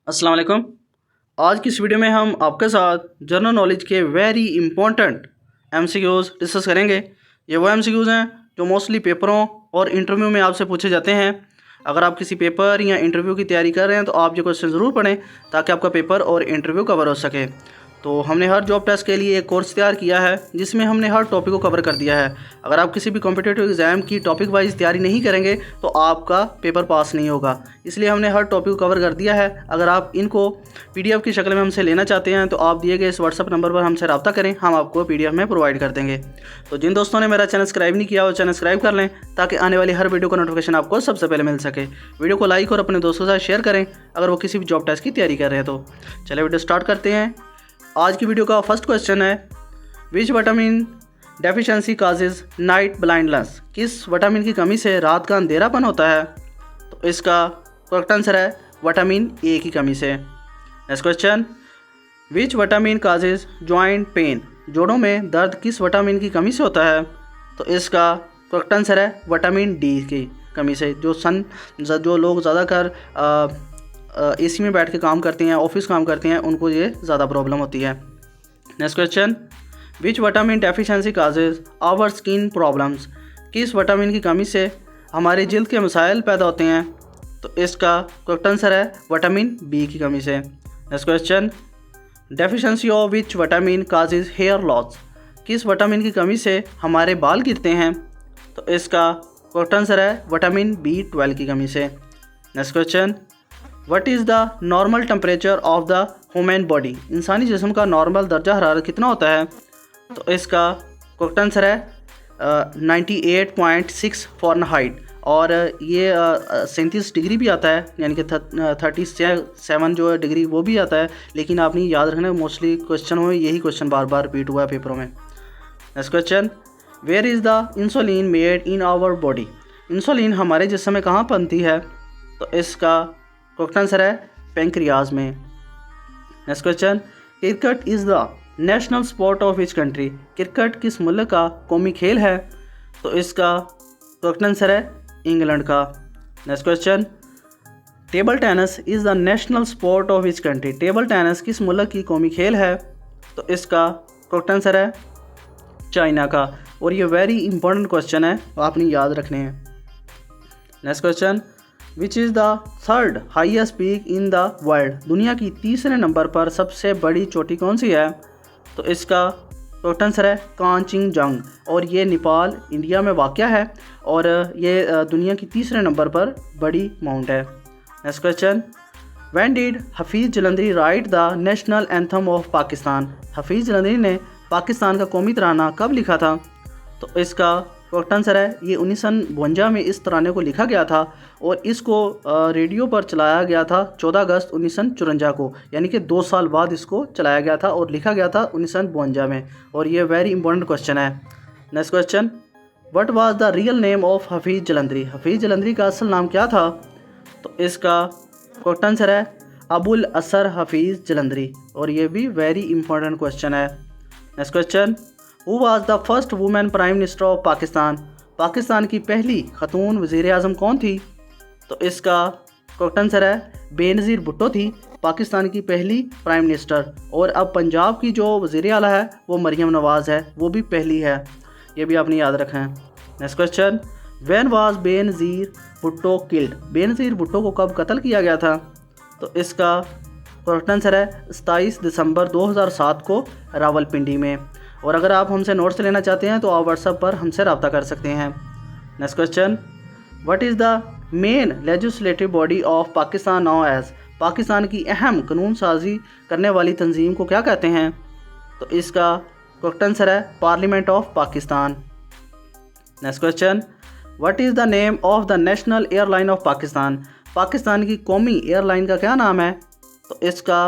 अस्सलाम वालेकुम। आज की इस वीडियो में हम आपके साथ जनरल नॉलेज के वेरी इंपॉर्टेंट एमसीक्यूज़ डिस्कस करेंगे। ये वो एमसीक्यूज़ हैं जो मोस्टली पेपरों और इंटरव्यू में आपसे पूछे जाते हैं। अगर आप किसी पेपर या इंटरव्यू की तैयारी कर रहे हैं तो आप ये क्वेश्चन ज़रूर पढ़ें ताकि आपका पेपर और इंटरव्यू कवर हो सके। तो हमने हर जॉब टेस्ट के लिए एक कोर्स तैयार किया है जिसमें हमने हर टॉपिक को कवर कर दिया है। अगर आप किसी भी कॉम्पिटिटिव एग्ज़ाम की टॉपिक वाइज तैयारी नहीं करेंगे तो आपका पेपर पास नहीं होगा, इसलिए हमने हर टॉपिक को कवर कर दिया है। अगर आप इनको पीडीएफ की शक्ल में हमसे लेना चाहते हैं तो आप दिए गए इस व्हाट्सअप नंबर पर हमसे रब्ता करें, हम आपको पीडीएफ में प्रोवाइड कर देंगे। तो जिन दोस्तों ने मेरा चैनल सब्सक्राइब नहीं किया वो चैनल सब्सक्राइब कर लें ताकि आने वाली हर वीडियो का नोटिफिकेशन आपको सबसे पहले मिल सके। वीडियो को लाइक और अपने दोस्तों के साथ शेयर करें अगर वो किसी भी जॉब टेस्ट की तैयारी कर रहे हैं। तो चलिए वीडियो स्टार्ट करते हैं। आज की वीडियो का फर्स्ट क्वेश्चन है, विच vitamin deficiency causes night blindness? किस विटामिन की कमी से रात का अंधेरापन होता है? तो इसका करेक्ट आंसर है विटामिन ए की कमी से। Next question, which vitamin causes joint pain? जोड़ों में दर्द किस विटामिन की कमी से होता है? तो इसका करेक्ट आंसर है विटामिन डी की कमी से। जो लोग ज़्यादातर एसी में बैठ के काम करते हैं, ऑफिस काम करते हैं, उनको ये ज़्यादा प्रॉब्लम होती है। Next question, which vitamin deficiency causes our skin problems? किस विटामिन की कमी से हमारे जल्द के मसाइल पैदा होते हैं? तो इसका करेक्ट आंसर है विटामिन बी की कमी से। Next question, deficiency of which vitamin causes hair loss? किस विटामिन की कमी से हमारे बाल गिरते हैं? तो इसका करेक्ट आंसर है विटामिन B12 की कमी से। Next question, what is the normal temperature of the human body? इंसानी जिस्म का नॉर्मल दर्जा हरारत कितना होता है? तो इसका करेक्ट आंसर है 98.6 फ़ारेनहाइट, और ये 37 डिग्री भी आता है, यानी कि 37 जो है डिग्री वो भी आता है। लेकिन आपने याद रखना, मोस्टली क्वेश्चन में यही क्वेश्चन बार बार रिपीट हुआ है पेपरों में। Next question, where is the insulin made in our body? Insulin हमारे जिस्म में कहाँ बनती है? तो इसका करेक्ट आंसर है पेंक्रियाज में। Next question, cricket is the national sport of which country? Cricket किस मुल्क का कौमी खेल है? तो इसका करेक्ट आंसर है इंग्लैंड का। Next question, table tennis is the national sport of which country? Table tennis किस मुल्क की कौमी खेल है? तो इसका करेक्ट आंसर है चाइना का। और ये वेरी इंपॉर्टेंट क्वेश्चन है, आपने याद रखने हैं। Next question, which is the third highest peak in the world? दुनिया की तीसरे नंबर पर सबसे बड़ी चोटी कौन सी है? तो इसका करेक्ट आंसर है कांचनजंगा, और ये नेपाल इंडिया में वाक़या है, और ये दुनिया की तीसरे नंबर पर बड़ी माउंट है। Next question, when did Hafeez Jalandhari right the national anthem of Pakistan? Hafeez Jalandhari ने पाकिस्तान का कौमी तराना कब लिखा था? तो इसका करेक्ट आंसर है ये 1952 में इस तराने को लिखा गया था, और इसको रेडियो पर चलाया गया था 14 अगस्त 1954 को, यानी कि 2 साल बाद इसको चलाया गया था और लिखा गया था 1952 में। और ये वेरी इंपॉर्टेंट क्वेश्चन है। Next question, what was the real name of Hafeez Jalandhari? Hafeez Jalandhari का असल नाम क्या था? तो इसका करेक्ट आंसर है अबुल असर हफीज़ जलंधरी, और ये भी वेरी इंपॉर्टेंट क्वेश्चन है। Next question, who was the first women prime minister of Pakistan? Pakistan की पहली खतून वज़ीर आज़म कौन थी? तो इसका करेक्ट आंसर है बेनज़ीर भुट्टो थी पाकिस्तान की पहली प्राइम मिनिस्टर। और अब पंजाब की जो वज़ीर आला है वो मरियम नवाज़ है, वो भी पहली है, ये भी आपने याद रखा है। Next question, when was Benazir Bhutto killed? Benazir Bhutto को कब कत्ल किया गया था? तो इसका करेक्ट आंसर है 27 दिसंबर 2007 को रावलपिंडी में। और अगर आप हमसे नोट्स लेना चाहते हैं तो आप व्हाट्सएप पर हमसे रब्ता कर सकते हैं। Next question, what is the main legislative body of Pakistan known as? Pakistan की अहम कानून साजी करने वाली तंजीम को क्या कहते हैं? तो इसका करेक्ट आंसर है parliament of Pakistan. Next question, what is the name of the national airline of Pakistan? Pakistan की कौमी एयरलाइन का क्या नाम है? तो इसका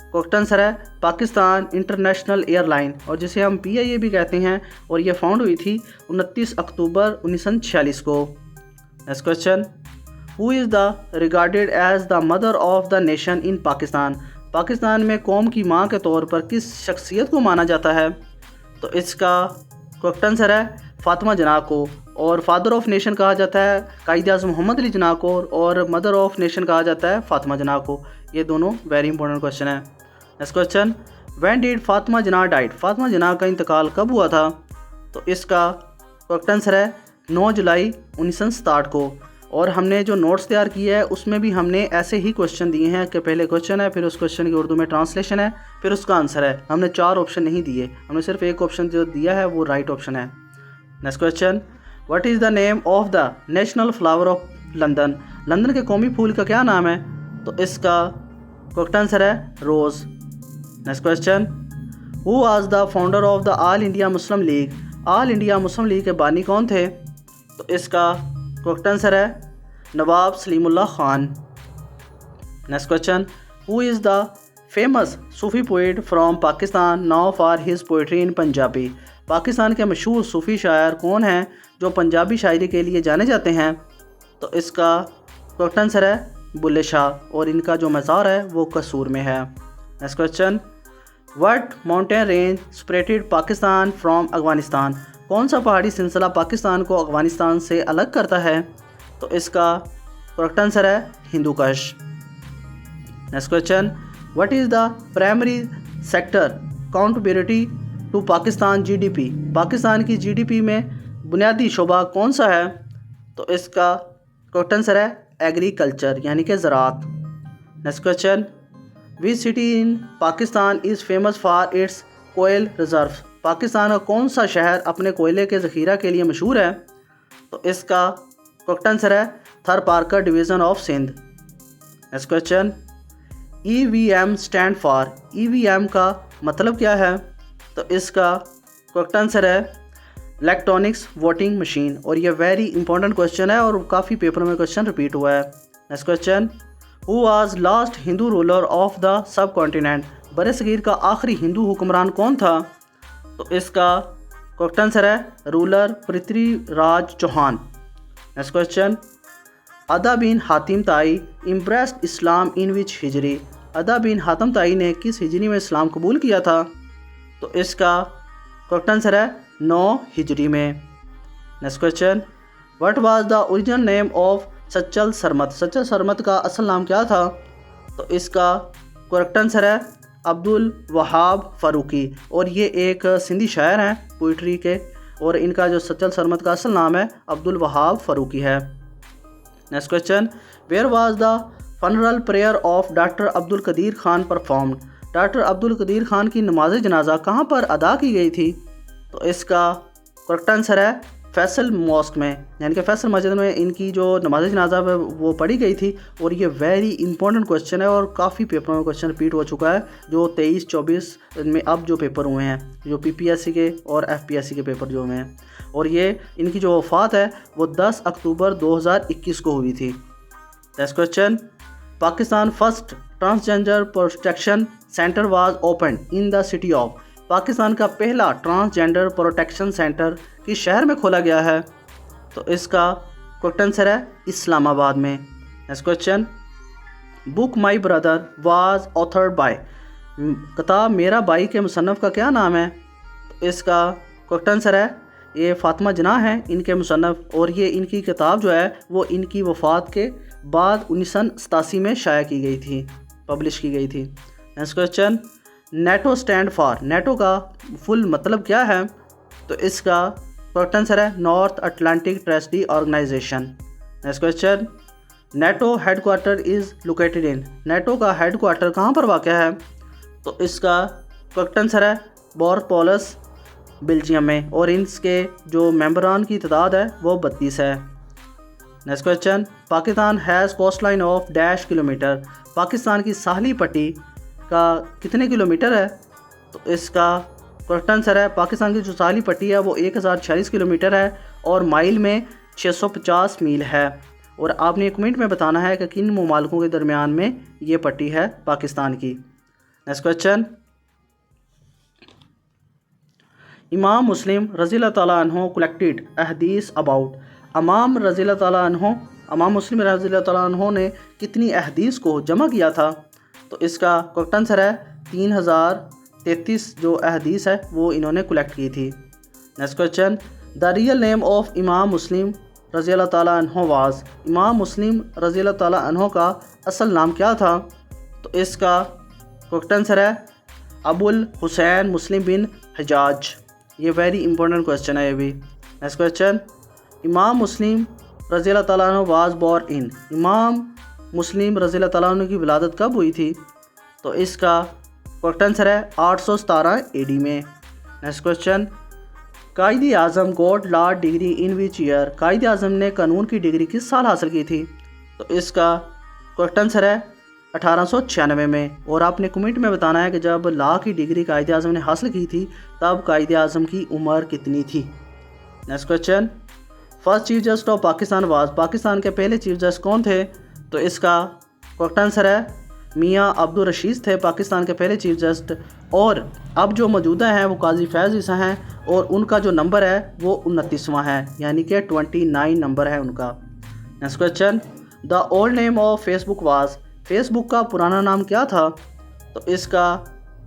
करेक्ट आंसर है पाकिस्तान इंटरनेशनल एयरलाइन, और जिसे हम PIA भी कहते हैं, और ये फाउंड हुई थी 29 अक्टूबर 1946 को। Next question, who is the regarded as the mother of the nation in Pakistan? Pakistan में कौम की माँ के तौर पर किस शख्सियत को माना जाता है? तो इसका करेक्ट आंसर है फातिमा जना को। और फादर ऑफ नेशन कहा जाता है कायद आज़म मोहम्मद अली जिन्ना को और मदर ऑफ नेशन कहा जाता है फातिमा जिन्ना को। ये दोनों वेरी इंपॉर्टेंट क्वेश्चन है। Next question, when did Fatima Jinnah died? Fatima Jinnah का इंतकाल कब हुआ था? तो इसका करेक्ट आंसर है 9 जुलाई 1967 को। और हमने जो नोट्स तैयार किया है उसमें भी हमने ऐसे ही क्वेश्चन दिए हैं कि पहले क्वेश्चन है, फिर उस क्वेश्चन की उर्दू में ट्रांसलेशन है, फिर उसका आंसर है। हमने 4 ऑप्शन नहीं दिए, हमने सिर्फ एक ऑप्शन जो दिया है वो राइट ऑप्शन है। Next question, what is the name of the national flower of London? London के कौमी फूल का क्या नाम है? तो इसका करेक्ट आंसर है rose. Next question, who was the founder of the All India Muslim League? All India Muslim League के बानी कौन थे? तो इसका करेक्ट आंसर है Nawab Salimullah Khan. Next question, who is the famous Sufi poet from Pakistan known for his poetry in Punjabi? Pakistan के मशहूर सूफ़ी शायर कौन हैं जो पंजाबी शायरी के लिए जाने जाते हैं? तो इसका करेक्ट आंसर है बुल्ले शाह और इनका जो मज़ार है वो कसूर में है। Next question, what mountain range separated Pakistan from Afghanistan? कौन सा पहाड़ी सिलसिला पाकिस्तान को अफगानिस्तान से अलग करता है? तो इसका करेक्ट आंसर है Hindu Kush. Next question, what is the primary sector countability to Pakistan GDP? Pakistan की जीडीपी में बुनियादी शोबा कौन सा है? तो इसका करेक्ट आंसर है एग्रीकल्चर यानी कि ज़राअत। Next question, which city in Pakistan is famous for its coal reserve? Pakistan का कौन सा शहर अपने कोयले के ज़ख़ीरा के लिए मशहूर है? तो इसका करेक्ट आंसर है Tharparkar division of Sindh. Next question, EVM stand for? EVM का मतलब क्या है? तो इसका करेक्ट आंसर है इलेक्ट्रॉनिक्स वोटिंग मशीन और ये वेरी इंपॉर्टेंट क्वेश्चन है और काफ़ी पेपर में क्वेश्चन रिपीट हुआ है। Next question, who was last Hindu ruler of the subcontinent? बरसगीर का आखिरी हिंदू हुक्मरान कौन था? तो इसका करेक्ट आंसर है ruler Prithviraj Chauhan. Next question, अदा बिन हातिम ताई इम्प्रेस्ड इस्लाम इन विच हिजरी? अदा बिन हातिम ताई ने किस हिजरी में इस्लाम कबूल किया था? तो इसका करेक्ट आंसर है 9 हिजरी में। Next question, what was the original name of Sachal Sarmat? Sachal Sarmat का असल नाम क्या था? तो इसका करेक्ट आंसर है अब्दुल वहाब फ़ारूकी और ये एक सिंधी शायर हैं पोइट्री के और इनका जो सच्चल सरमत का असल नाम है अब्दुल वहाब फ़ारूकी है। Next question, where was the funeral prayer of doctor Abdul Qadeer Khan performed? Doctor Abdul Qadeer Khan की नमाज जनाजा कहाँ पर अदा की गई थी? तो इसका करेक्ट आंसर है फैसल मॉस्क में यानी कि फैसल मस्जिद में इनकी जो नमाज जनाजा है वो पढ़ी गई थी और ये वेरी इंपॉर्टेंट क्वेश्चन है और काफ़ी पेपरों में क्वेश्चन रिपीट हो चुका है जो 23-24 में अब जो पेपर हुए हैं जो PPSC के और FPSC के पेपर जो हुए हैं और ये इनकी जो वफ़ात है वो 10 अक्टूबर 2021 को हुई थी। Next question, Pakistan first transgender protection centre was open in the city of? Pakistan का पहला ट्रांसजेंडर प्रोटेक्शन सेंटर किस शहर में खोला गया है? तो इसका करेक्ट आंसर है इस्लामाबाद में। Next question, book my brother was authored bye? किताब मेरा भाई के मुसन्नफ़ का क्या नाम है? तो इसका करेक्ट आंसर है ये फातिमा जिन्ना है इनके मुसन्नफ़ और ये इनकी किताब जो है वो इनकी वफ़ात के बाद 1987 में शाया की गई थी, पब्लिश की गई थी। Next question, NATO stand for? NATO का फुल मतलब क्या है? तो इसका करेक्ट आंसर है North Atlantic Treaty Organisation. Next question, NATO headquarter is located in? NATO का हेडक्वार्टर कहाँ पर वाक़या है? तो इसका करेक्ट आंसर है बोरपोलस बेल्जियम में और इसके जो मेंबरान की तादाद है वो 32 है। Next question, Pakistan has coastline of dash kilometre? Pakistan की साहली पट्टी का कितने किलोमीटर है? तो इसका करेक्ट आंसर है पाकिस्तान की जो साहली पट्टी है वो 1046 किलोमीटर है और माइल में 650 मील है और आपने कमेंट में बताना है कि किन ममालिकों के दरमियान में ये पट्टी है पाकिस्तान की। नेक्स्ट क्वेश्चन, इमाम मुस्लिम रज़ियल्लाहु ताला अन्हु कलेक्टेड अहदीस अबाउट? इमाम रज़ियल्लाहु ताला अन्हु इमाम मुस्लिम रज़ियल्लाहु ताला अन्हु ने कितनी अहदीस को जमा किया था? तो इसका करेक्ट आंसर है 3033 जो अहदीस है वो इन्होंने कलेक्ट की थी। Next question, the real name of इमाम मुस्लिम रज़ी अल्लाह ताला अन्हु वाज, इमाम मुस्लिम रज़ी अल्लाह ताला अन्हु का असल नाम क्या था? तो इसका करेक्ट आंसर है अबुल हुसैन मुस्लिम बिन हजाज। ये वेरी इंपॉर्टेंट क्वेश्चन है ये भी। नेक्स्ट क्वेश्चन, इमाम मुस्लिम रज़ी अल्लाह ताला अन्हु वाज बोर्न इन, इमाम मुस्लिम रज़ी अल्लाह ताला अन्हु की विलादत कब हुई थी? तो इसका करेक्ट आंसर है 817 AD में। Next question, Quaide Azam got law degree in which year, Quaide Azam ने कानून की डिग्री किस साल हासिल की थी? तो इसका करेक्ट आंसर है 1896 में। और आपने कमेंट में बताना है कि जब लॉ की डिग्री कायदे आज़म ने हासिल की थी तब कायदे आज़म की उम्र कितनी थी? Next question, first chief justice of Pakistan was, Pakistan के पहले चीफ जस्टिस कौन थे? तो इसका करेक्ट आंसर है मियाँ अब्दुल रशीद थे पाकिस्तान के पहले चीफ जस्टिस। और अब जो मौजूदा हैं वो काजी फैज़ ईसा हैं और उनका जो नंबर है वो 29वां है, यानी कि 29 नंबर है उनका। Next question, the old name of Facebook was, Facebook का पुराना नाम क्या था? तो इसका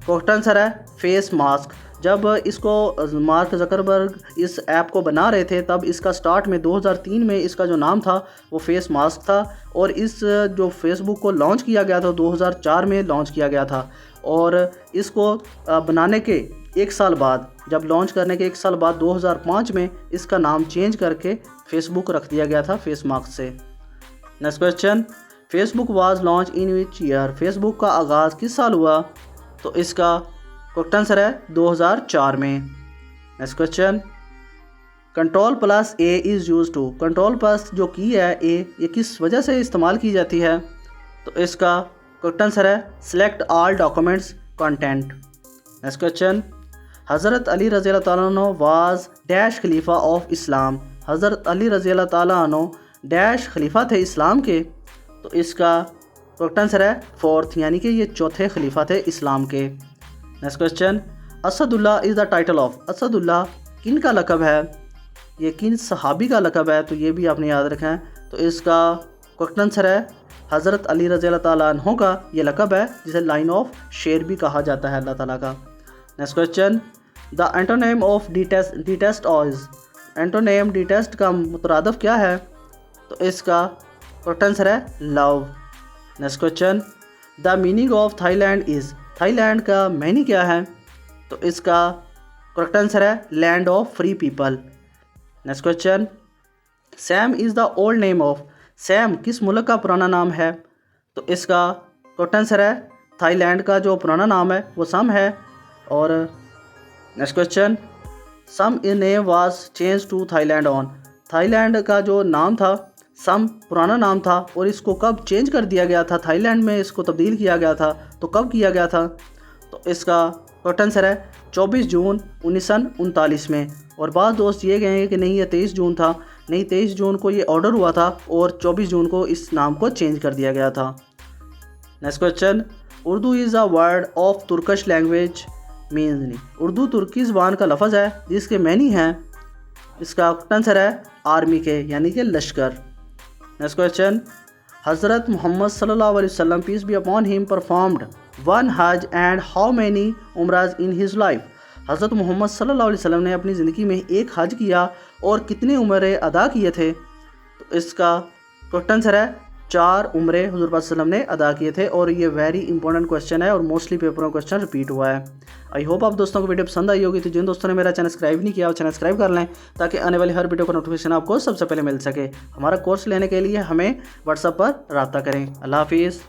करेक्ट आंसर है फेस मास्क। जब इसको मार्क ज़करबर्ग इस ऐप को बना रहे थे तब इसका स्टार्ट में 2003 में इसका जो नाम था वो फेस मास्क था। और इस जो फेसबुक को लॉन्च किया गया था 2004 में लॉन्च किया गया था। और इसको बनाने के एक साल बाद, जब लॉन्च करने के एक साल बाद 2005 में इसका नाम चेंज करके फेसबुक रख दिया गया था फेस मास्क से। Next question, Facebook was launch in which year, Facebook का आगाज़ किस साल हुआ? तो इसका करेक्ट आंसर है 2004 में। Next question, control plus A is use to, control plus जो की है ए, ये किस वजह से इस्तेमाल की जाती है? तो इसका करेक्ट आंसर है select all documents content. Next question, हज़रत अली रज़ी अल्लाह ताला अन्हु was dash Khalifa of Islam, हज़रत अली रज़ी अल्लाह ताला अन्हु डैश खलीफा थे इस्लाम के? तो इसका करेक्ट आंसर है फोर्थ, यानी कि ये चौथे खलीफा थे इस्लाम के। Next question, Asadullah is the title of, Asadullah किन का लक़ब है? ये किन सहाबी का लक़ब है? तो ये भी आपने याद रखा है। तो इसका करेक्ट आंसर है हज़रत अली रज़ी अल्लाह ताला अन्हु का ये लक़ब है, जिसे लाइन ऑफ शेर भी कहा जाता है अल्लाह ताला का। Next question, the antonym of detest is, antonym detest का मुतरादफ क्या है? तो इसका करेक्ट आंसर है love. Next question, the meaning of Thailand is, Thailand का मीनिंग क्या है? तो इसका करेक्ट आंसर है land of free people. Next question, Siam is the old name of, Siam किस मुल्क का पुराना नाम है? तो इसका करेक्ट आंसर है थाईलैंड का जो पुराना नाम है वो सम है। और next question, Siam name was change to Thailand on, Thailand का जो नाम था सम पुराना नाम था और इसको कब चेंज कर दिया गया था, थाईलैंड में इसको तब्दील किया गया था, तो कब किया गया था? तो इसका करेक्ट आंसर है 24 जून 1939 में। और बाद दोस्त ये कहेंगे कि नहीं ये 23 जून था, नहीं 23 जून को ये ऑर्डर हुआ था और 24 जून को इस नाम को चेंज कर दिया गया था। Next question, Urdu is a word of Turkish language means, नहीं उर्दू तुर्की ज़बान का लफ्ज़ है जिसके मैनी हैं, इसका करेक्ट आंसर है आर्मी के, यानी कि लश्कर। नेक्स्ट क्वेश्चन, हज़रत मोहम्मद सल्लल्लाहु अलैहि वसल्लम peace be upon him performed one hajj and how many umrahs in his life, हज़रत मोहम्मद सल्लल्लाहु अलैहि वसल्लम ने अपनी ज़िंदगी में एक हज किया और कितने उम्रे अदा किए थे? तो इसका करेक्ट आंसर है 4 उम्रे हुज़ूर पाक सल्लल्लाहु अलैहि वसल्लम ने अदा किए थे। और ये वेरी इंपॉर्टेंट क्वेश्चन है और मोस्टली पेपरों का क्वेश्चन रिपीट हुआ है। आई होप आप दोस्तों को वीडियो पसंद आई होगी। तो जिन दोस्तों ने मेरा चैनल सब्सक्राइब नहीं किया वो चैनल सब्सक्राइब कर लें ताकि आने वाली हर वीडियो का नोटिफिकेशन आपको सबसे पहले मिल सके। हमारा कोर्स लेने के लिए हमें व्हाट्सएप पर रब्ता करें। अल्लाह हाफिज़।